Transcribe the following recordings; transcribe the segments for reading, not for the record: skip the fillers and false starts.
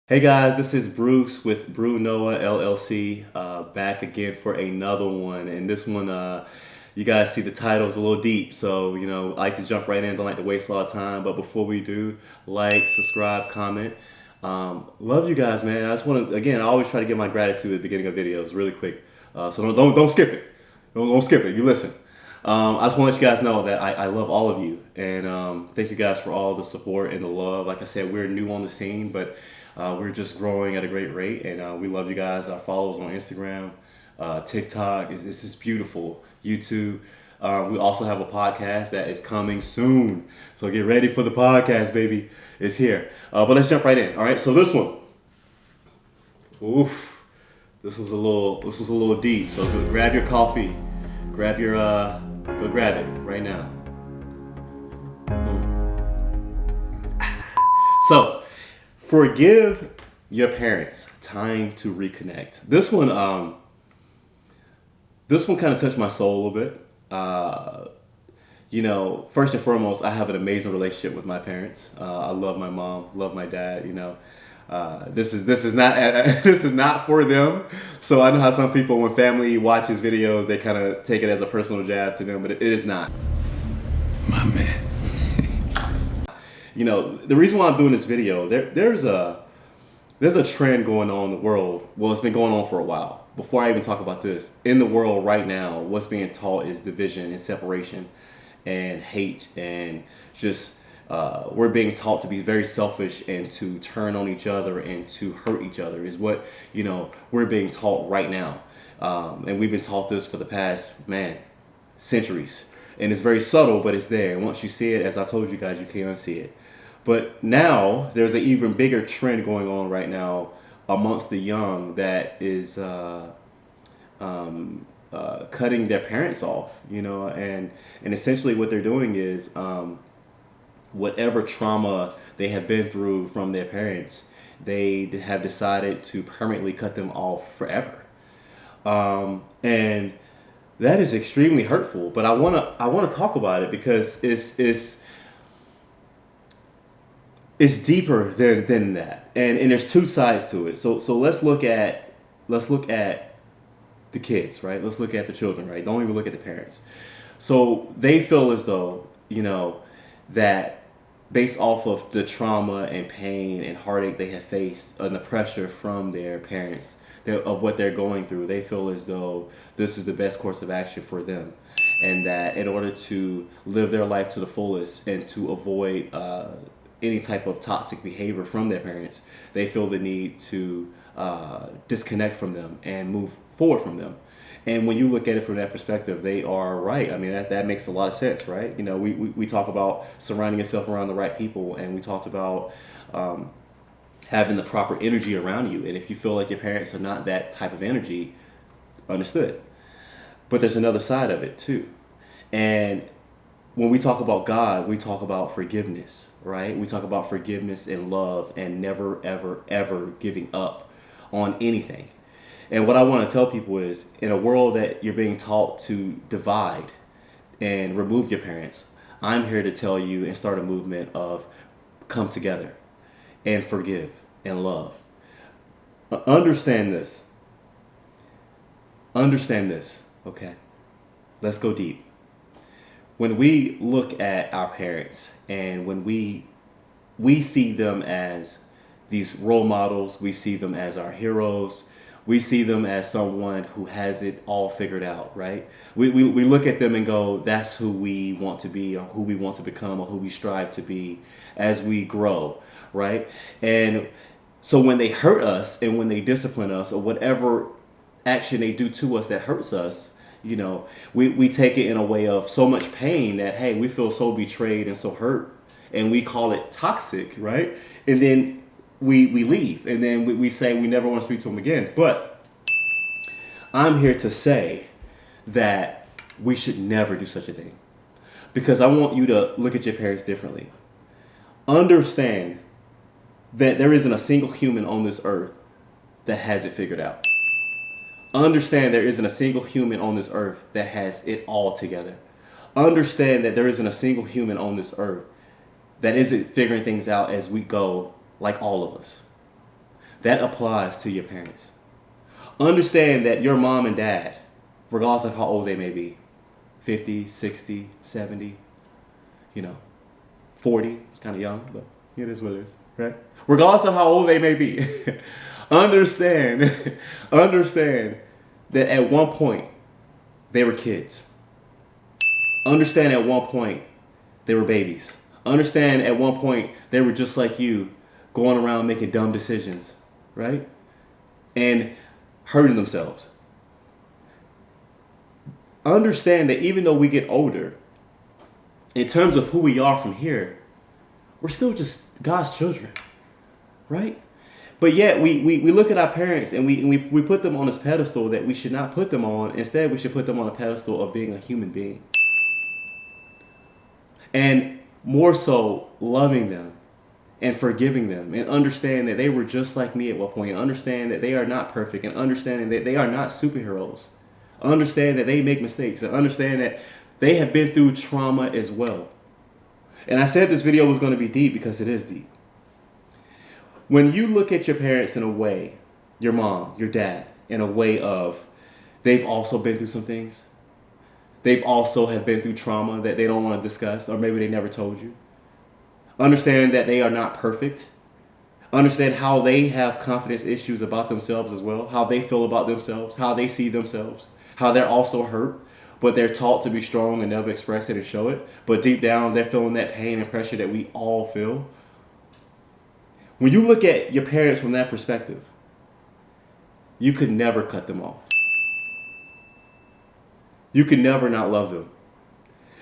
Hey guys, this is Bruce with Brew Noah LLC, back again for another one. And this one, you guys see the title is a little deep, so I like to jump right in. Don't like to waste a lot of time. But before we do, like, subscribe, comment. Love you guys, man. I just want to again. I always try to give my gratitude at the beginning of videos, really quick. So don't skip it. Don't skip it. You listen. I just want to let you guys know that I love all of you, and thank you guys for all the support and the love. Like I said, we're new on the scene, but we're just growing at a great rate, and we love you guys. Our followers on Instagram, TikTok, it's just beautiful. YouTube. We also have a podcast that is coming soon, so get ready for the podcast, baby. It's here. But let's jump right in. All right. So this one, oof, this was a little deep. So grab your coffee, grab your go grab it right now. So, forgive your parents. Time to reconnect. This one kind of touched my soul a little bit. First and foremost, I have an amazing relationship with my parents. I love my mom, love my dad. This is not this is not for them. So I know how some people, when family watches videos, they kind of take it as a personal jab to them, but it is not. My man. The reason why I'm doing this video, there's a trend going on in the world. Well, it's been going on for a while. Before I even talk about this, in the world right now, what's being taught is division and separation and hate, and just we're being taught to be very selfish and to turn on each other and to hurt each other is what we're being taught right now. And we've been taught this for the past centuries. And it's very subtle, but it's there. And once you see it, as I told you guys, you can't unsee it. But now there's an even bigger trend going on right now amongst the young that is cutting their parents off, and essentially what they're doing is whatever trauma they have been through from their parents, they have decided to permanently cut them off forever, and that is extremely hurtful. But I wanna talk about it because it's deeper than that, and there's two sides to it. So let's look at the kids, right? Let's look at the children, right? Don't even look at the parents. So they feel as though that based off of the trauma and pain and heartache they have faced and the pressure from their parents of what they're going through, they feel as though this is the best course of action for them, and that in order to live their life to the fullest and to avoid any type of toxic behavior from their parents, they feel the need to disconnect from them and move forward from them. And when you look at it from that perspective, they are right. I mean, that makes a lot of sense, right? We talk about surrounding yourself around the right people, and we talked about having the proper energy around you. And if you feel like your parents are not that type of energy, understood. But there's another side of it too. And when we talk about God, we talk about forgiveness, right? We talk about forgiveness and love and never, ever, ever giving up on anything. And what I want to tell people is, in a world that you're being taught to divide and remove your parents, I'm here to tell you and start a movement of come together and forgive and love. Understand this. Understand this, okay? Let's go deep. When we look at our parents and when we see them as these role models, we see them as our heroes, we see them as someone who has it all figured out, right? We look at them and go, that's who we want to be, or who we want to become, or who we strive to be as we grow, right? And so when they hurt us and when they discipline us, or whatever action they do to us that hurts us, we take it in a way of so much pain that, hey, we feel so betrayed and so hurt, and we call it toxic, right? And then we leave, and then we say we never want to speak to them again. But I'm here to say that we should never do such a thing, because I want you to look at your parents differently. Understand that there isn't a single human on this earth that has it figured out. Understand there isn't a single human on this earth that has it all together. Understand that there isn't a single human on this earth that isn't figuring things out as we go, like all of us. That applies to your parents. Understand that your mom and dad, regardless of how old they may be, 50, 60, 70, 40, it's kind of young, but it is what it is, right? Regardless of how old they may be, understand that at one point they were kids. Understand at one point they were babies. Understand at one point they were just like you, going around making dumb decisions, right? And hurting themselves. Understand that even though we get older, in terms of who we are from here, we're still just God's children, right? But yet we look at our parents and we put them on this pedestal that we should not put them on. Instead, we should put them on a pedestal of being a human being. And more so, loving them and forgiving them, and understand that they were just like me at one point. Understand that they are not perfect, and understanding that they are not superheroes. Understand that they make mistakes, and understand that they have been through trauma as well. And I said this video was going to be deep because it is deep. When you look at your parents in a way, your mom, your dad, in a way of they've also been through some things. They've also have been through trauma that they don't want to discuss, or maybe they never told you. Understand that they are not perfect. Understand how they have confidence issues about themselves as well, how they feel about themselves, how they see themselves, how they're also hurt, but they're taught to be strong and never express it and show it. But deep down, they're feeling that pain and pressure that we all feel. When you look at your parents from that perspective, you could never cut them off. You could never not love them.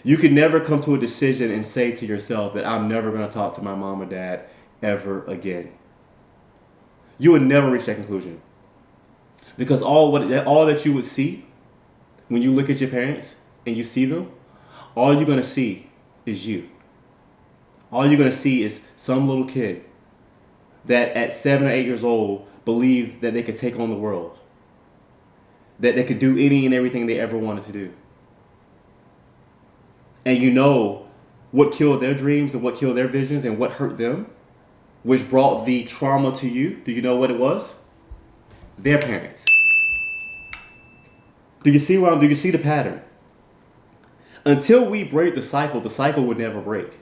You could never come to a decision and say to yourself that I'm never going to talk to my mom or dad ever again. You would never reach that conclusion. Because all that you would see when you look at your parents and you see them, all you're going to see is you. All you're going to see is some little kid that at 7 or 8 years old believed that they could take on the world. That they could do any and everything they ever wanted to do. And you know what killed their dreams and what killed their visions and what hurt them, which brought the trauma to you. Do you know what it was? Their parents. Do you see the pattern? Until we break the cycle would never break.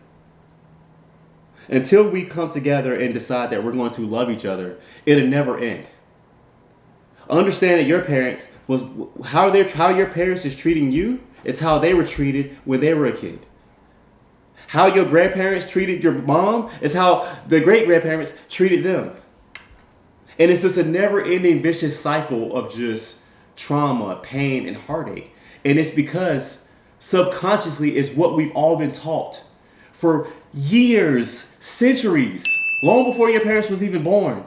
Until we come together and decide that we're going to love each other, it'll never end. Understand that your parents how your parents is treating you is how they were treated when they were a kid. How your grandparents treated your mom is how the great-grandparents treated them. And it's just a never-ending vicious cycle of just trauma, pain, and heartache. And it's because subconsciously it's what we've all been taught for years, centuries, long before your parents was even born.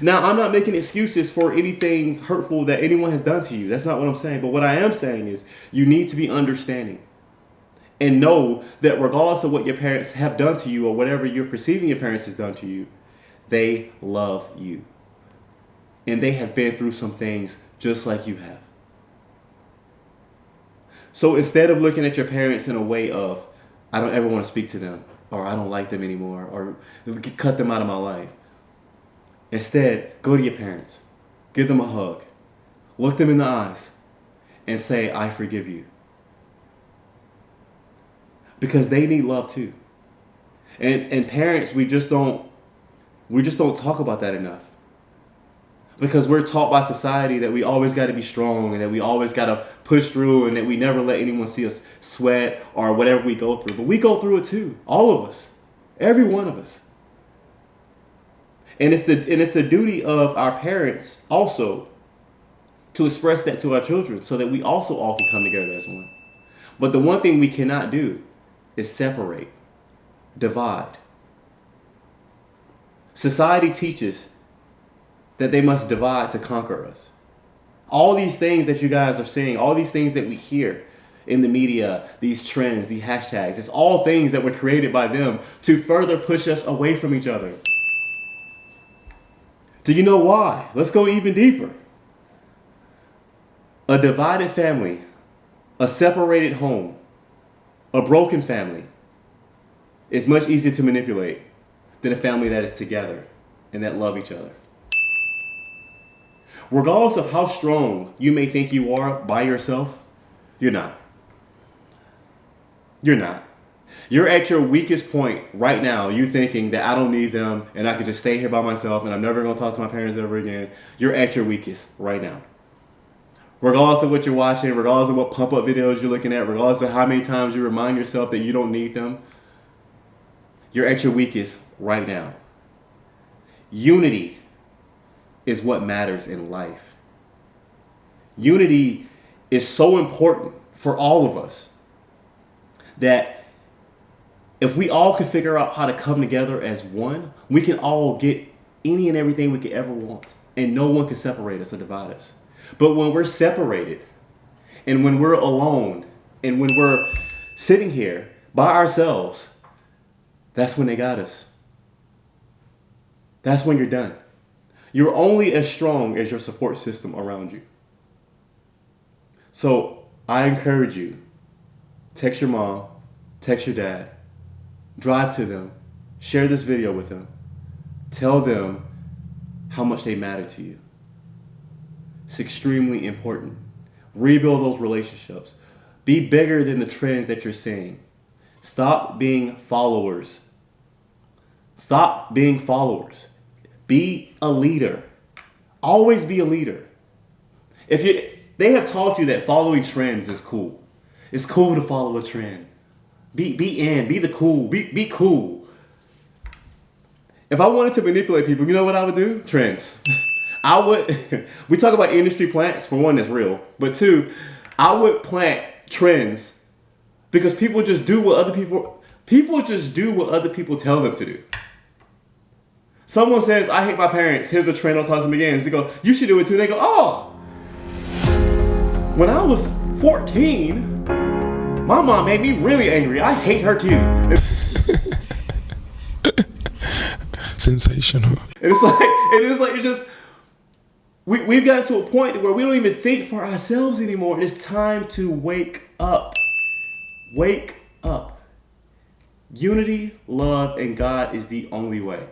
Now, I'm not making excuses for anything hurtful that anyone has done to you. That's not what I'm saying. But what I am saying is you need to be understanding and know that regardless of what your parents have done to you or whatever you're perceiving your parents has done to you, they love you. And they have been through some things just like you have. So instead of looking at your parents in a way of, I don't ever want to speak to them, or I don't like them anymore, or cut them out of my life. Instead, go to your parents, give them a hug, look them in the eyes, and say, I forgive you. Because they need love too. And parents, we just don't talk about that enough. Because we're taught by society that we always got to be strong and that we always got to push through and that we never let anyone see us sweat or whatever we go through. But we go through it too. All of us. Every one of us. And it's the duty of our parents also to express that to our children so that we also all can come together as one. But the one thing we cannot do is separate, divide. Society teaches that they must divide to conquer us. All these things that you guys are seeing, all these things that we hear in the media, these trends, these hashtags, it's all things that were created by them to further push us away from each other. Do you know why? Let's go even deeper. A divided family, a separated home, a broken family is much easier to manipulate than a family that is together and that love each other. Regardless of how strong you may think you are by yourself, you're not. You're not. You're at your weakest point right now. You thinking that I don't need them and I can just stay here by myself and I'm never going to talk to my parents ever again. You're at your weakest right now. Regardless of what you're watching, regardless of what pump-up videos you're looking at, regardless of how many times you remind yourself that you don't need them, you're at your weakest right now. Unity is what matters in life. Unity is so important for all of us that if we all can figure out how to come together as one, we can all get any and everything we could ever want. And no one can separate us or divide us. But when we're separated, and when we're alone, and when we're sitting here by ourselves, that's when they got us. That's when you're done. You're only as strong as your support system around you. So I encourage you, text your mom, text your dad, drive to them, share this video with them, tell them how much they matter to you. It's extremely important. Rebuild those relationships. Be bigger than the trends that you're seeing. Stop being followers. Stop being followers. Be a leader. Always be a leader. They have taught you that following trends is cool. It's cool to follow a trend. Be the cool. Be cool. If I wanted to manipulate people, you know what I would do? Trends. We talk about industry plants. For one, that's real. But two, I would plant trends because people just do what other people tell them to do. Someone says, I hate my parents. Here's a trend, don't talk to them again. They go, you should do it too. They go, oh, when I was 14, my mom made me really angry. I hate her too. Sensational. And it's just, we've gotten to a point where we don't even think for ourselves anymore. And it's time to wake up. Wake up. Unity, love, and God is the only way.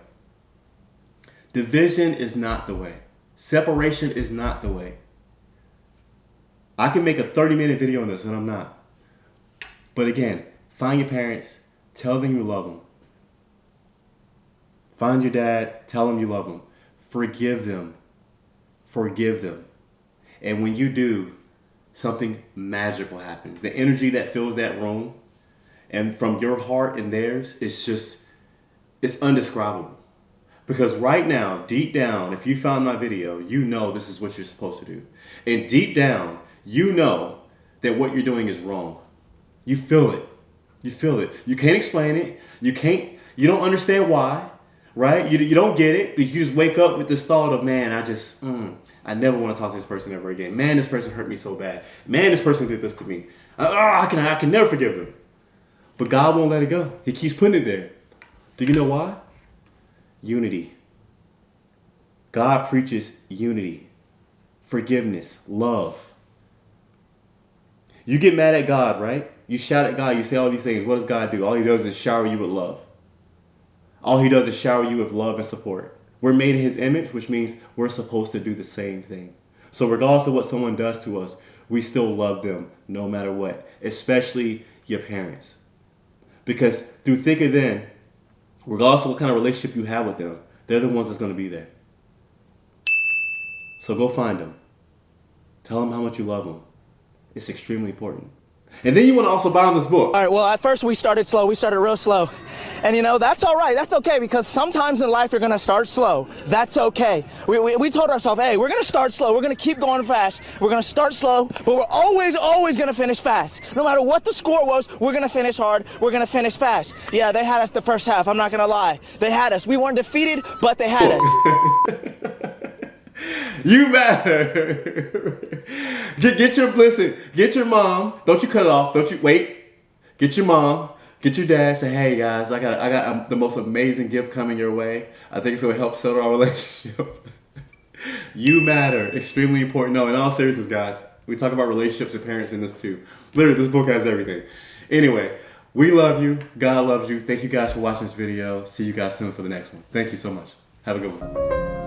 Division is not the way. Separation is not the way. I can make a 30-minute video on this, and I'm not. But again, find your parents, tell them you love them. Find your dad, tell them you love them. Forgive them. Forgive them. And when you do, something magical happens. The energy that fills that room, and from your heart and theirs, it's undescribable. Because right now, deep down, if you found my video, you know this is what you're supposed to do. And deep down, you know that what you're doing is wrong. You feel it. You feel it. You can't explain it. You don't understand why, right? You don't get it, but you just wake up with this thought of, man, I never want to talk to this person ever again. Man, this person hurt me so bad. Man, this person did this to me. I can never forgive them. But God won't let it go. He keeps putting it there. Do you know why? Unity. God preaches unity, forgiveness, love. You get mad at God, right? You shout at God, you say all these things. What does God do? All he does is shower you with love. All he does is shower you with love and support. We're made in his image, which means we're supposed to do the same thing. So regardless of what someone does to us, we still love them no matter what, especially your parents. Because through thick or thin, regardless of what kind of relationship you have with them, they're the ones that's going to be there. So go find them. Tell them how much you love them. It's extremely important. And then you want to also buy them this book. All right, well, at first we started slow. We started real slow. And, that's all right. That's okay, because sometimes in life you're going to start slow. That's okay. We told ourselves, hey, we're going to start slow. We're going to keep going fast. We're going to start slow, but we're always going to finish fast. No matter what the score was, we're going to finish hard. We're going to finish fast. Yeah, they had us the first half. I'm not going to lie. They had us. We weren't defeated, but they had us. You matter. Get your mom. Don't you cut it off. Don't you wait. Get your mom. Get your dad. Say, hey guys, I got the most amazing gift coming your way. I think it's gonna help settle our relationship. You matter. Extremely important. No, in all seriousness, guys, we talk about relationships with parents in this too. Literally, this book has everything. Anyway, we love you. God loves you. Thank you guys for watching this video. See you guys soon for the next one. Thank you so much. Have a good one.